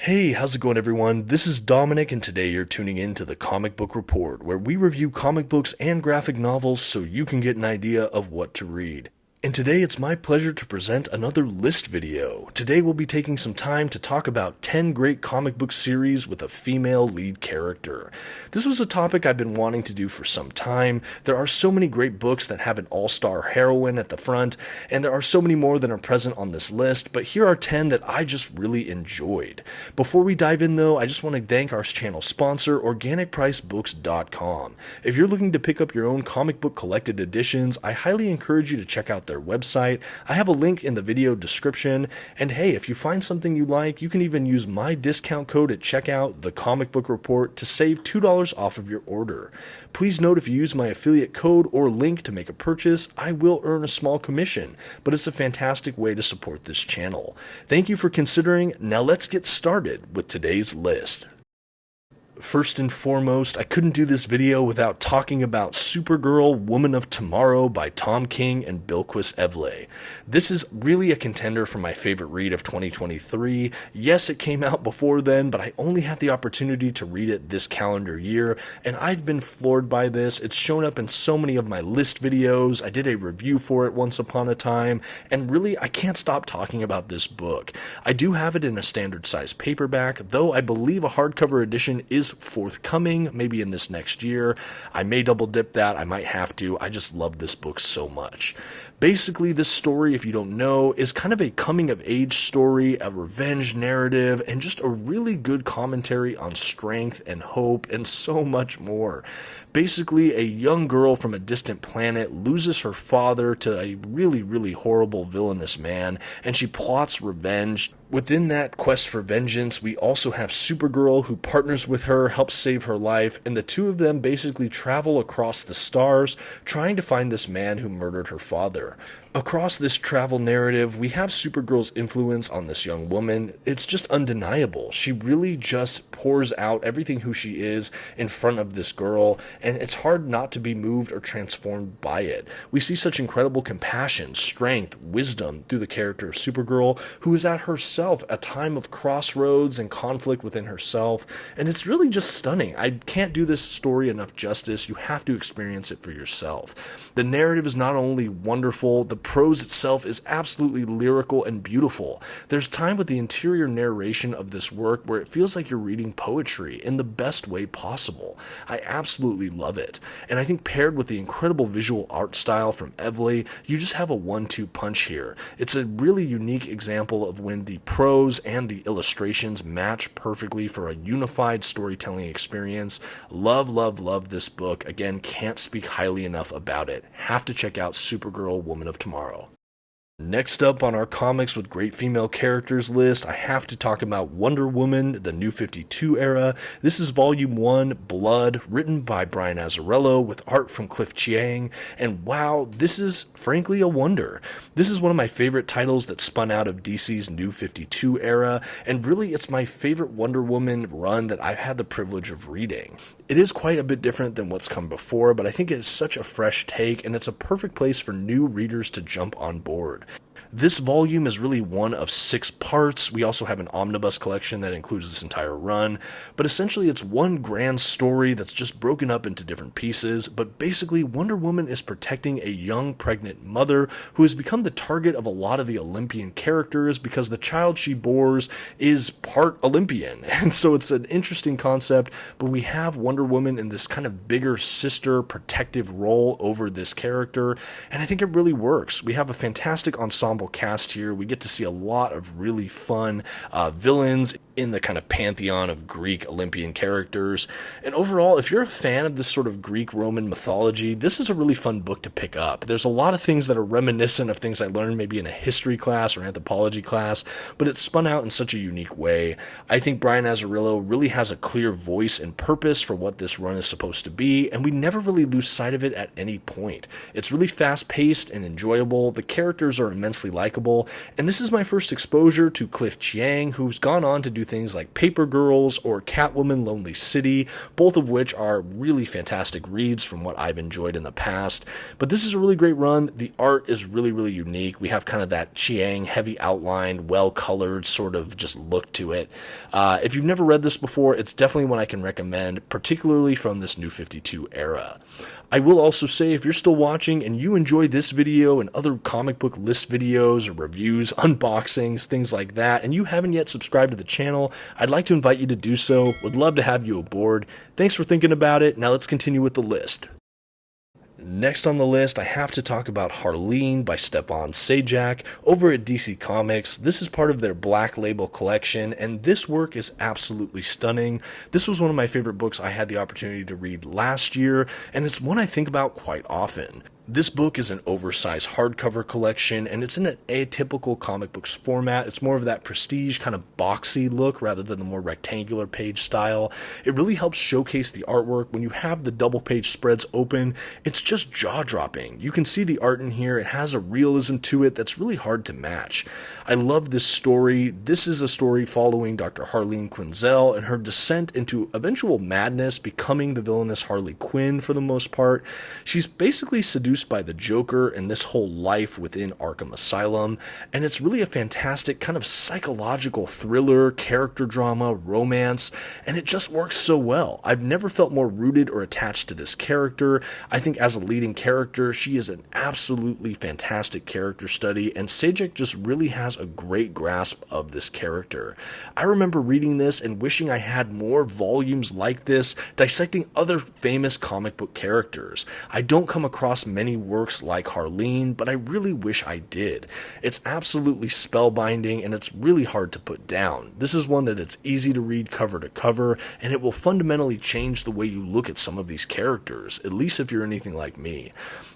Hey, how's it going everyone? This is Dominic and today you're tuning in to the Comic Book Report, where we review comic books and graphic novels so you can get an idea of what to read. And today it's my pleasure to present another list video. Today we'll be taking some time to talk about 10 great comic book series with a female lead character. This was a topic I've been wanting to do for some time. There are so many great books that have an all-star heroine at the front, and there are so many more that are present on this list, but here are 10 that I just really enjoyed. Before we dive in though, I just want to thank our channel sponsor, OrganicPriceBooks.com. If you're looking to pick up your own comic book collected editions, I highly encourage you to check out their website. I have a link in the video description, and hey, if you find something you like, you can even use my discount code at checkout, TheComicBookReport, to save $2 off of your order. Please note if you use my affiliate code or link to make a purchase, I will earn a small commission, but it's a fantastic way to support this channel. Thank you for considering. Now let's get started with today's list. First and foremost, I couldn't do this video without talking about Supergirl, Woman of Tomorrow by Tom King and Bilquis. This is really a contender for my favorite read of 2023. Yes, it came out before then, but I only had the opportunity to read it this calendar year, and I've been floored by this. It's shown up in so many of my list videos. I did a review for it once upon a time, and really, I can't stop talking about this book. I do have it in a standard size paperback, though I believe a hardcover edition is forthcoming, maybe in this next year. I may double dip that, I might have to. I just love this book so much. Basically, this story, if you don't know, is kind of a coming-of-age story, a revenge narrative, and just a really good commentary on strength and hope and so much more. Basically, a young girl from a distant planet loses her father to a really, really horrible villainous man, and she plots revenge. Within that quest for vengeance, we also have Supergirl, who partners with her, helps save her life, and the two of them basically travel across the stars, trying to find this man who murdered her father. Across this travel narrative, we have Supergirl's influence on this young woman. It's just undeniable. She really just pours out everything who she is in front of this girl, and it's hard not to be moved or transformed by it. We see such incredible compassion, strength, wisdom through the character of Supergirl, who is at herself a time of crossroads and conflict within herself, and it's really just stunning. I can't do this story enough justice. You have to experience it for yourself. The narrative is not only wonderful, the prose itself is absolutely lyrical and beautiful. There's time with the interior narration of this work where it feels like you're reading poetry in the best way possible. I absolutely love it. And I think paired with the incredible visual art style from Evely, you just have a 1-2 punch here. It's a really unique example of when the prose and the illustrations match perfectly for a unified storytelling experience. Love, love, love this book. Again, can't speak highly enough about it. Have to check out Supergirl, Woman of Tomorrow. Next up on our comics with great female characters list, I have to talk about Wonder Woman, the New 52 era. This is Volume 1, Blood, written by Brian Azzarello with art from Chiang, and wow, this is frankly a wonder. This is one of my favorite titles that spun out of DC's New 52 era, and really it's my favorite Wonder Woman run that I've had the privilege of reading. It is quite a bit different than what's come before, but I think it is such a fresh take, and it's a perfect place for new readers to jump on board. This volume is really one of 6 parts. We also have an omnibus collection that includes this entire run, but essentially it's one grand story that's just broken up into different pieces. But basically, Wonder Woman is protecting a young pregnant mother who has become the target of a lot of the Olympian characters because the child she bores is part Olympian. And so it's an interesting concept, but we have Wonder Woman in this kind of bigger sister protective role over this character, and I think it really works. We have a fantastic ensemble cast here. We get to see a lot of really fun villains in the kind of pantheon of Greek Olympian characters. And overall, if you're a fan of this sort of Greek-Roman mythology, this is a really fun book to pick up. There's a lot of things that are reminiscent of things I learned maybe in a history class or anthropology class, but it's spun out in such a unique way. I think Brian Azzarello really has a clear voice and purpose for what this run is supposed to be, and we never really lose sight of it at any point. It's really fast-paced and enjoyable. The characters are immensely likable, and this is my first exposure to Chiang, who's gone on to do things like Paper Girls or Catwoman Lonely City, both of which are really fantastic reads from what I've enjoyed in the past. But this is a really great run. The art is really, really unique. We have kind of that Chiang, heavy outlined, well-colored sort of just look to it. If you've never read this before, it's definitely one I can recommend, particularly from this New 52 era. I will also say, if you're still watching and you enjoy this video and other comic book list videos or reviews, unboxings, things like that, and you haven't yet subscribed to the channel, I'd like to invite you to do so. Would love to have you aboard. Thanks for thinking about it. Now let's continue with the list. Next on the list, I have to talk about Harleen by Stjepan Sejic over at DC Comics. This is part of their Black Label collection, and this work is absolutely stunning. This was one of my favorite books I had the opportunity to read last year, and it's one I think about quite often. This book is an oversized hardcover collection, and it's in an atypical comic books format. It's more of that prestige kind of boxy look rather than the more rectangular page style. It really helps showcase the artwork. When you have the double page spreads open, it's just jaw-dropping. You can see the art in here. It has a realism to it that's really hard to match. I love this story. This is a story following Dr. Harleen Quinzel and her descent into eventual madness, becoming the villainous Harley Quinn for the most part. She's basically seduced by the Joker and this whole life within Arkham Asylum, and it's really a fantastic kind of psychological thriller, character drama, romance, and it just works so well. I've never felt more rooted or attached to this character. I think as a leading character, she is an absolutely fantastic character study, and Sejic just really has a great grasp of this character. I remember reading this and wishing I had more volumes like this, dissecting other famous comic book characters. I don't come across many works like Harleen, but I really wish I did. It's absolutely spellbinding, and it's really hard to put down. This is one that it's easy to read cover to cover, and it will fundamentally change the way you look at some of these characters, at least if you're anything like me.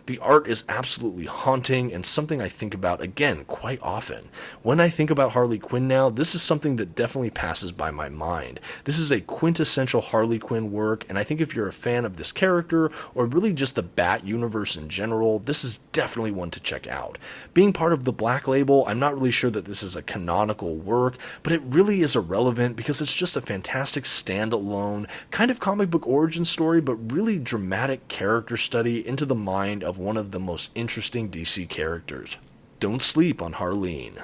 The art is absolutely haunting and something I think about, again, quite often. When I think about Harley Quinn now, this is something that definitely passes by my mind. This is a quintessential Harley Quinn work, and I think if you're a fan of this character, or really just the Bat universe in general, this is definitely one to check out. Being part of the Black Label, I'm not really sure that this is a canonical work, but it really is irrelevant because it's just a fantastic standalone kind of comic book origin story, but really dramatic character study into the mind of one of the most interesting DC characters. Don't sleep on Harleen.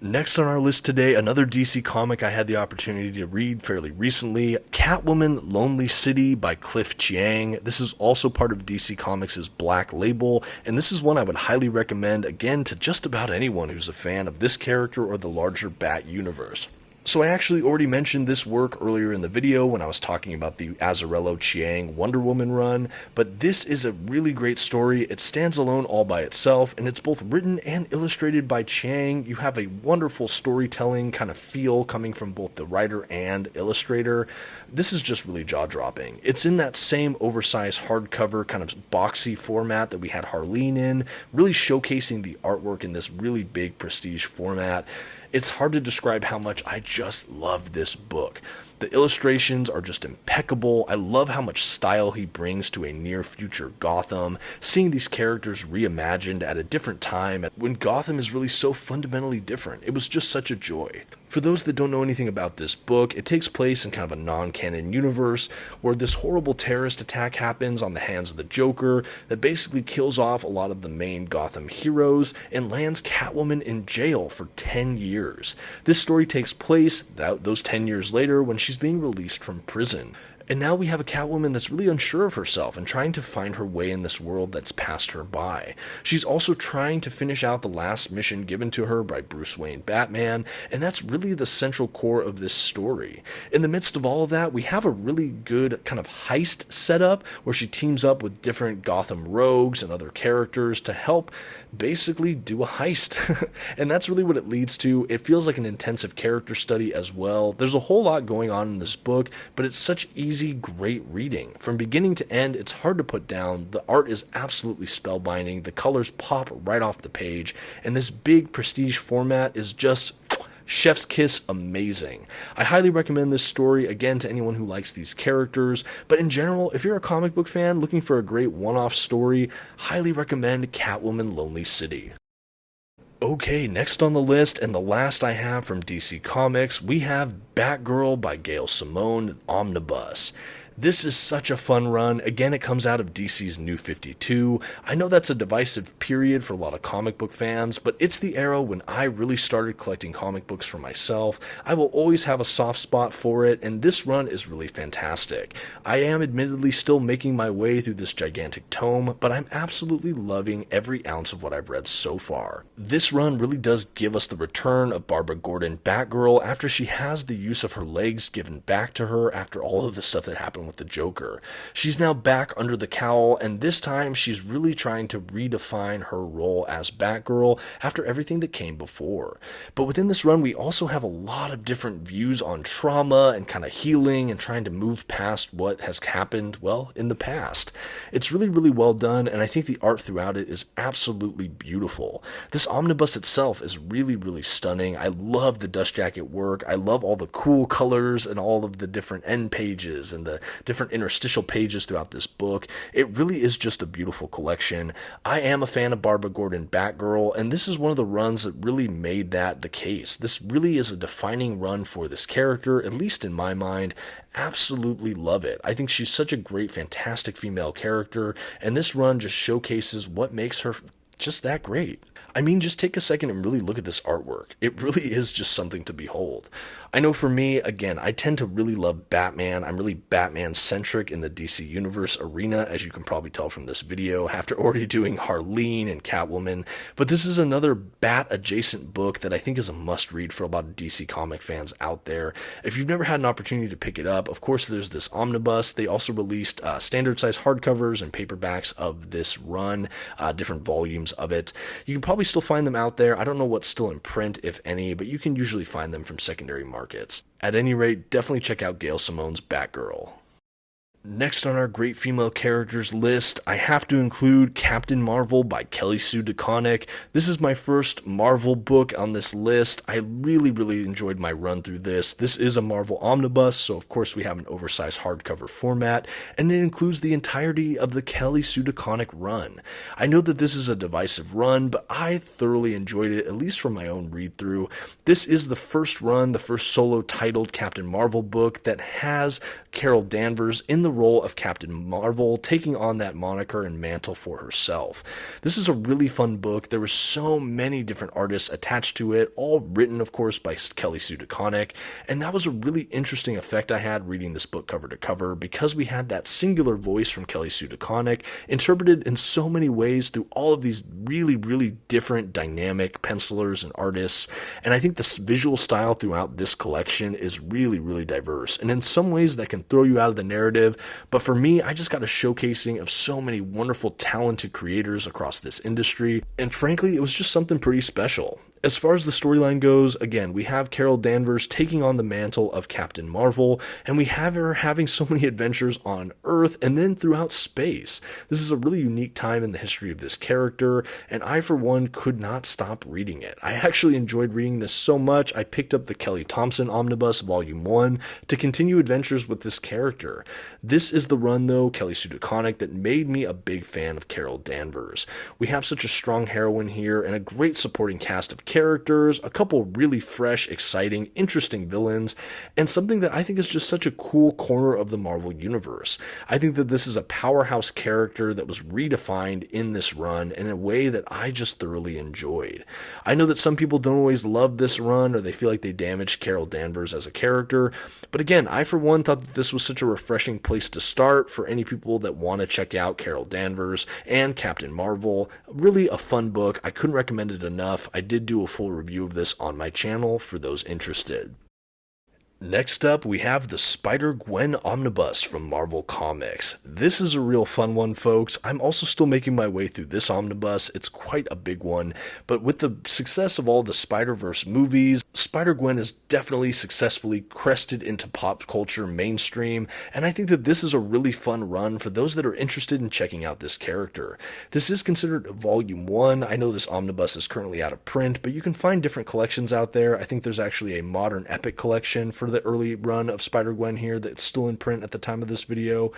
Next on our list today, another DC comic I had the opportunity to read fairly recently, Catwoman Lonely City by Cliff Chiang. This is also part of DC Comics' Black Label, and this is one I would highly recommend, again, to just about anyone who's a fan of this character or the larger Bat universe. So I actually already mentioned this work earlier in the video when I was talking about the Azzarello Chiang Wonder Woman run, but this is a really great story. It stands alone all by itself, and it's both written and illustrated by Chiang. You have a wonderful storytelling kind of feel coming from both the writer and illustrator. This is just really jaw-dropping. It's in that same oversized hardcover kind of boxy format that we had Harleen in, really showcasing the artwork in this really big prestige format. It's hard to describe how much I just love this book. The illustrations are just impeccable. I love how much style he brings to a near-future Gotham, seeing these characters reimagined at a different time when Gotham is really so fundamentally different. It was just such a joy. For those that don't know anything about this book, it takes place in kind of a non-canon universe where this horrible terrorist attack happens on the hands of the Joker that basically kills off a lot of the main Gotham heroes and lands Catwoman in jail for 10 years. This story takes place those 10 years later when she's being released from prison. And now we have a Catwoman that's really unsure of herself and trying to find her way in this world that's passed her by. She's also trying to finish out the last mission given to her by Bruce Wayne Batman, and that's really the central core of this story. In the midst of all of that, we have a really good kind of heist setup where she teams up with different Gotham rogues and other characters to help basically do a heist. And that's really what it leads to. It feels like an intensive character study as well. There's a whole lot going on in this book, but it's such easy, great reading. From beginning to end, it's hard to put down. The art is absolutely spellbinding. The colors pop right off the page, and this big prestige format is just chef's kiss amazing. I highly recommend this story, again, to anyone who likes these characters, but in general, if you're a comic book fan looking for a great one-off story, highly recommend Catwoman Lonely City. Okay, next on the list, and the last I have from DC Comics, we have Batgirl by Gail Simone Omnibus. This is such a fun run. Again, it comes out of DC's New 52. I know that's a divisive period for a lot of comic book fans, but it's the era when I really started collecting comic books for myself. I will always have a soft spot for it, and this run is really fantastic. I am admittedly still making my way through this gigantic tome, but I'm absolutely loving every ounce of what I've read so far. This run really does give us the return of Barbara Gordon Batgirl after she has the use of her legs given back to her after all of the stuff that happened with the Joker. She's now back under the cowl, and this time she's really trying to redefine her role as Batgirl after everything that came before. But within this run, we also have a lot of different views on trauma and kind of healing and trying to move past what has happened, well, in the past. It's really, really well done, and I think the art throughout it is absolutely beautiful. This omnibus itself is really, really stunning. I love the dust jacket work. I love all the cool colors and all of the different end pages and the different interstitial pages throughout this book. It really is just a beautiful collection. I am a fan of Barbara Gordon Batgirl, and this is one of the runs that really made that the case. This really is a defining run for this character, at least in my mind. Absolutely love it. I think she's such a great, fantastic female character, and this run just showcases what makes her just that great. I mean, just take a second and really look at this artwork. It really is just something to behold. I know for me, again, I tend to really love Batman. I'm really Batman-centric in the DC Universe arena, as you can probably tell from this video, after already doing Harleen and Catwoman. But this is another Bat-adjacent book that I think is a must-read for a lot of DC comic fans out there. If you've never had an opportunity to pick it up, of course, there's this omnibus. They also released standard-size hardcovers and paperbacks of this run, different volumes of it. You can probably still find them out there. I don't know what's still in print, if any, but you can usually find them from secondary markets. At any rate, definitely check out Gail Simone's Batgirl. Next on our great female characters list, I have to include Captain Marvel by Kelly Sue DeConnick. This is my first Marvel book on this list. I really, really enjoyed my run through this. This is a Marvel omnibus, so of course we have an oversized hardcover format, and it includes the entirety of the Kelly Sue DeConnick run. I know that this is a divisive run, but I thoroughly enjoyed it, at least from my own read-through. This is the first run, the first solo titled Captain Marvel book that has Carol Danvers in the role of Captain Marvel, taking on that moniker and mantle for herself. This is a really fun book. There were so many different artists attached to it, all written, of course, by Kelly Sue DeConnick, and that was a really interesting effect I had reading this book cover to cover, because we had that singular voice from Kelly Sue DeConnick interpreted in so many ways through all of these really, really different dynamic pencilers and artists, and I think the visual style throughout this collection is really, really diverse, and in some ways that can throw you out of the narrative. But for me, I just got a showcasing of so many wonderful, talented creators across this industry, and frankly, it was just something pretty special. As far as the storyline goes, again, we have Carol Danvers taking on the mantle of Captain Marvel, and we have her having so many adventures on Earth and then throughout space. This is a really unique time in the history of this character, and I, for one, could not stop reading it. I actually enjoyed reading this so much, I picked up the Kelly Thompson Omnibus Volume 1 to continue adventures with this character. This is the run, though, Kelly Sue DeConnick, that made me a big fan of Carol Danvers. We have such a strong heroine here and a great supporting cast of characters, a couple really fresh, exciting, interesting villains, and something that I think is just such a cool corner of the Marvel Universe. I think that this is a powerhouse character that was redefined in this run in a way that I just thoroughly enjoyed. I know that some people don't always love this run, or they feel like they damaged Carol Danvers as a character, but again, I for one thought that this was such a refreshing place to start for any people that want to check out Carol Danvers and Captain Marvel. Really a fun book. I couldn't recommend it enough. I did do a full review of this on my channel for those interested. Next up, we have the Spider-Gwen Omnibus from Marvel Comics. This is a real fun one, folks. I'm also still making my way through this omnibus. It's quite a big one, but with the success of all the Spider-Verse movies, Spider-Gwen is definitely successfully crested into pop culture mainstream, and I think that this is a really fun run for those that are interested in checking out this character. This is considered Volume 1. I know this omnibus is currently out of print, but you can find different collections out there. I think there's actually a modern epic collection for for the early run of Spider-Gwen here that's still in print at the time of this video.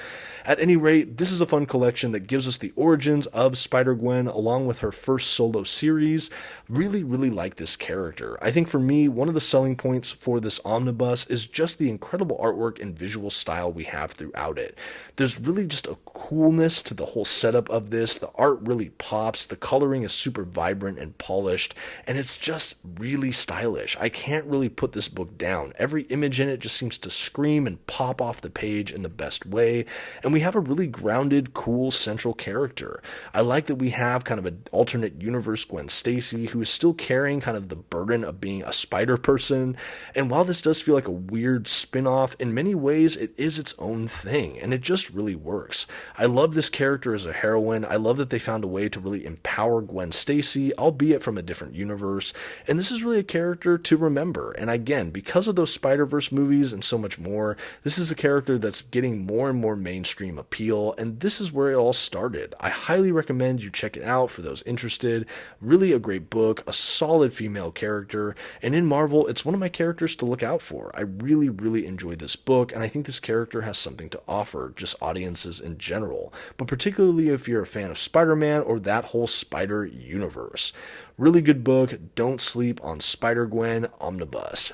At any rate, this is a fun collection that gives us the origins of Spider-Gwen along with her first solo series. Really like this character. I think for me, one of the selling points for this omnibus is just the incredible artwork and visual style we have throughout it. There's really just a coolness to the whole setup of this. The art really pops, the coloring is super vibrant and polished, and it's just really stylish. I can't really put this book down. Every image in it just seems to scream and pop off the page in the best way, and we have a really grounded, cool central character. I like that we have kind of an alternate universe Gwen Stacy who is still carrying kind of the burden of being a spider person, and while this does feel like a weird spin-off, in many ways it is its own thing, and it just really works. I love this character as a heroine. I love that they found a way to really empower Gwen Stacy, albeit from a different universe, and this is really a character to remember. And again, because of those Spider-Verse movies and so much more, this is a character that's getting more and more mainstream appeal, and this is where it all started. I highly recommend you check it out for those interested. Really a great book, a solid female character, and in Marvel, it's one of my characters to look out for. I really enjoyed this book, and I think this character has something to offer just audiences in general, but particularly if you're a fan of Spider-Man or that whole Spider universe. Really good book. Don't sleep on Spider-Gwen Omnibus.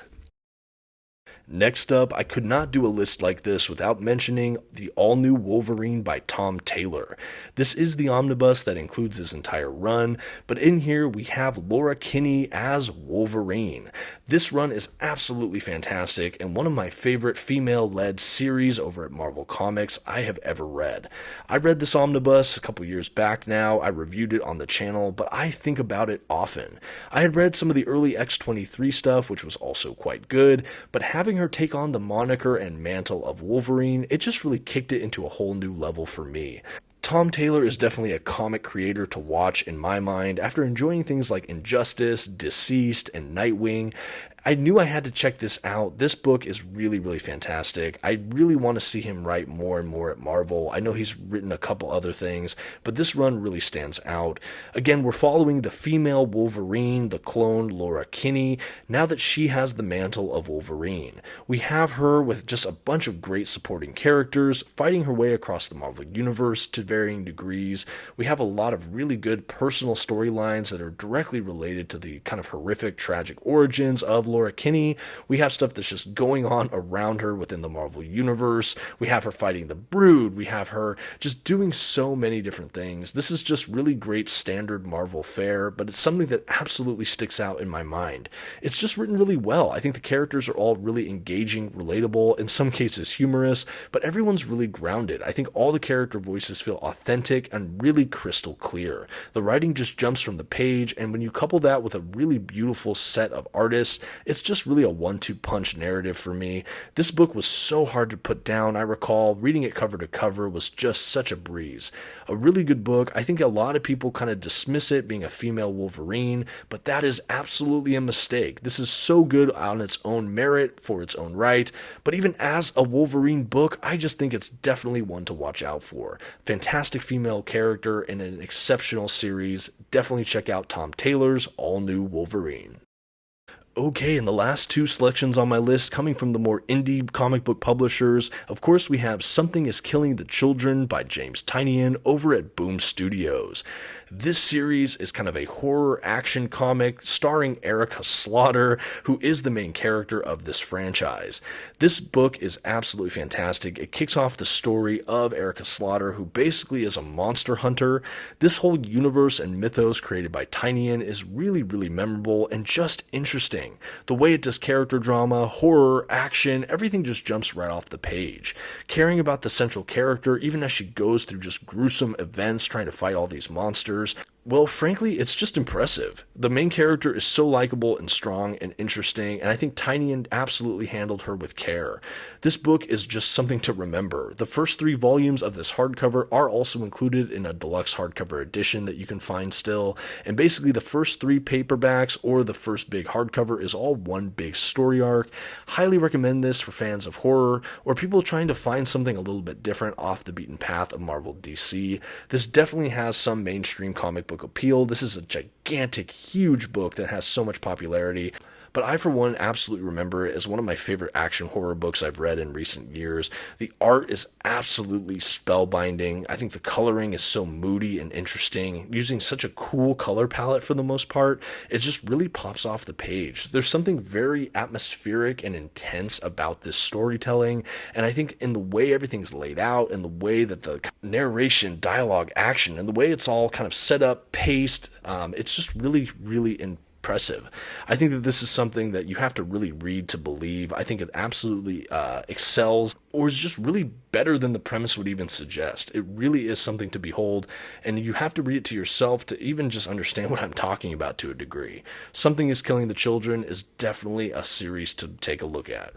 Next up, I could not do a list like this without mentioning the all-new Wolverine by Tom Taylor. This is the omnibus that includes his entire run, but in here we have Laura Kinney as Wolverine. This run is absolutely fantastic and one of my favorite female-led series over at Marvel Comics I have ever read. I read this omnibus a couple years back now. I reviewed it on the channel, but I think about it often. I had read some of the early X-23 stuff, which was also quite good, but having her take on the moniker and mantle of Wolverine, it just really kicked it into a whole new level for me. Tom Taylor is definitely a comic creator to watch in my mind. After enjoying things like Injustice, Deceased, and Nightwing, I knew I had to check this out. This book is really fantastic. I really want to see him write more and more at Marvel. I know he's written a couple other things, but this run really stands out. Again, we're following the female Wolverine, the clone Laura Kinney, now that she has the mantle of Wolverine. We have her with just a bunch of great supporting characters, fighting her way across the Marvel Universe to varying degrees. We have a lot of really good personal storylines that are directly related to the kind of horrific, tragic origins of Laura Kinney. We have stuff that's just going on around her within the Marvel Universe. We have her fighting the Brood. We have her just doing so many different things. This is just really great standard Marvel fare, but it's something that absolutely sticks out in my mind. It's just written really well. I think the characters are all really engaging, relatable, in some cases humorous, but everyone's really grounded. I think all the character voices feel authentic and really crystal clear. The writing just jumps from the page, and when you couple that with a really beautiful set of artists, it's just really a one-two punch narrative for me. This book was so hard to put down. I recall reading it cover to cover was just such a breeze. A really good book. I think a lot of people kind of dismiss it being a female Wolverine, but that is absolutely a mistake. This is so good on its own merit for its own right, but even as a Wolverine book, I just think it's definitely one to watch out for. Fantastic female character in an exceptional series. Definitely check out Tom Taylor's all-new Wolverine. Okay, and the last two selections on my list coming from the more indie comic book publishers, of course we have Something is Killing the Children by James Tynion over at Boom Studios. This series is kind of a horror action comic starring Erica Slaughter, who is the main character of this franchise. This book is absolutely fantastic. It kicks off the story of Erica Slaughter, who basically is a monster hunter. This whole universe and mythos created by Tynion is really memorable and just interesting. The way it does character drama, horror, action, everything just jumps right off the page. Caring about the central character, even as she goes through just gruesome events trying to fight all these monsters, well, frankly, it's just impressive. The main character is so likable and strong and interesting, and I think Tynion absolutely handled her with care. This book is just something to remember. The first 3 volumes of this hardcover are also included in a deluxe hardcover edition that you can find still, and basically the first 3 paperbacks or the first big hardcover is all one big story arc. Highly recommend this for fans of horror or people trying to find something a little bit different off the beaten path of Marvel DC. This definitely has some mainstream comic book appeal. This is a gigantic, huge book that has so much popularity. but I for one absolutely remember it as one of my favorite action horror books I've read in recent years. The art is absolutely spellbinding. I think the coloring is so moody and interesting, using such a cool color palette for the most part. It just really pops off the page. There's something very atmospheric and intense about this storytelling, and I think in the way everything's laid out, and the way that the narration, dialogue, action, and the way it's all kind of set up, paced, it's just really, really impressive. I think that this is something that you have to really read to believe. I think it absolutely excels, or is just really better than the premise would even suggest. It really is something to behold, and you have to read it to yourself to even just understand what I'm talking about to a degree. Something is Killing the Children is definitely a series to take a look at.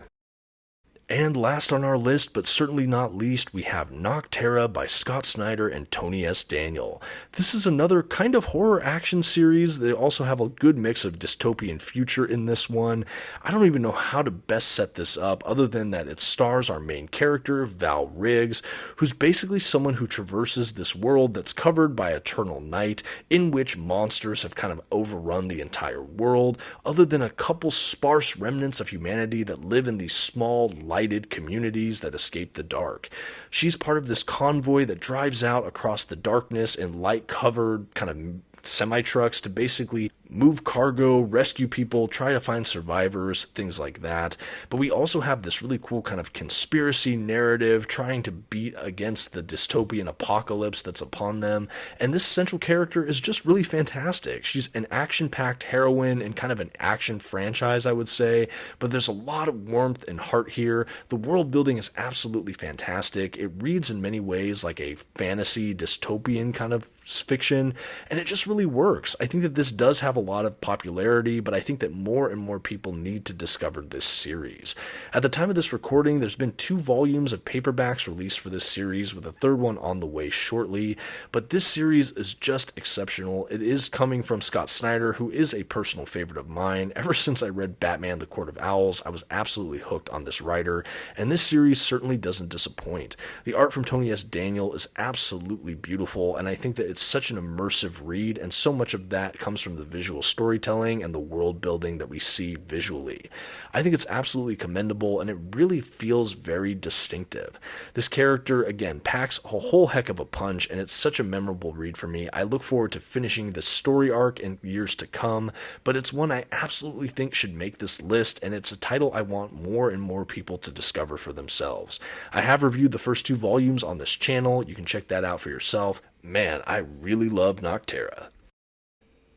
And last on our list, but certainly not least, we have Nocterra by Scott Snyder and Tony S. Daniel. This is another kind of horror action series. They also have a good mix of dystopian future in this one. I don't even know how to best set this up other than that it stars our main character, Val Riggs, who's basically someone who traverses this world that's covered by eternal night, in which monsters have kind of overrun the entire world, other than a couple sparse remnants of humanity that live in these small, lighted communities that escape the dark. She's part of this convoy that drives out across the darkness in light-covered kind of semi-trucks to basically move cargo, rescue people, try to find survivors, things like that. But we also have this really cool kind of conspiracy narrative trying to beat against the dystopian apocalypse that's upon them. And this central character is just really fantastic. She's an action-packed heroine in kind of an action franchise, I would say, but there's a lot of warmth and heart here. The world building is absolutely fantastic. It reads in many ways like a fantasy dystopian kind of fiction, and it just really works. I think that this does have a lot of popularity, but I think that more and more people need to discover this series. At the time of this recording, there's been 2 volumes of paperbacks released for this series, with a 3rd one on the way shortly, but this series is just exceptional. It is coming from Scott Snyder, who is a personal favorite of mine. Ever since I read Batman: The Court of Owls, I was absolutely hooked on this writer, and this series certainly doesn't disappoint. The art from Tony S. Daniel is absolutely beautiful, and I think that it's such an immersive read, and so much of that comes from the visual storytelling and the world building that we see visually. I think it's absolutely commendable, and it really feels very distinctive. This character, again, packs a whole heck of a punch, and it's such a memorable read for me. I look forward to finishing the story arc in years to come, but it's one I absolutely think should make this list, and it's a title I want more and more people to discover for themselves. I have reviewed the first 2 volumes on this channel. You can check that out for yourself. Man, I really love Nocterra.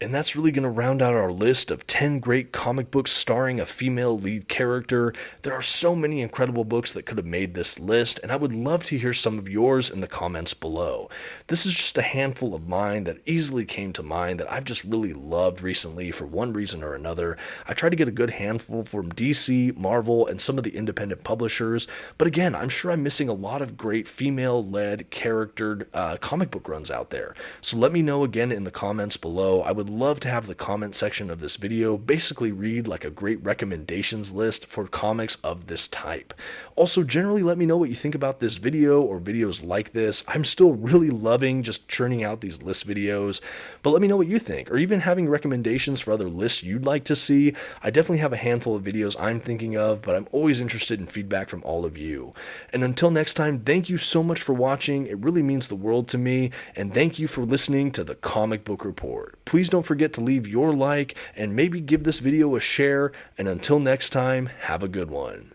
And that's really going to round out our list of 10 great comic books starring a female lead character. There are so many incredible books that could have made this list, and I would love to hear some of yours in the comments below. This is just a handful of mine that easily came to mind that I've just really loved recently for one reason or another. I try to get a good handful from DC, Marvel, and some of the independent publishers, but again, I'm sure I'm missing a lot of great female-led, charactered comic book runs out there. So let me know again in the comments below. I would love to have the comment section of this video basically read like a great recommendations list for comics of this type. Also, generally let me know what you think about this video or videos like this. I'm still really loving just churning out these list videos, but let me know what you think, or even having recommendations for other lists you'd like to see. I definitely have a handful of videos I'm thinking of, but I'm always interested in feedback from all of you. And until next time, thank you so much for watching. It really means the world to me, and thank you for listening to the Comic Book Report. Please don't forget to leave your like and maybe give this video a share, and until next time, have a good one.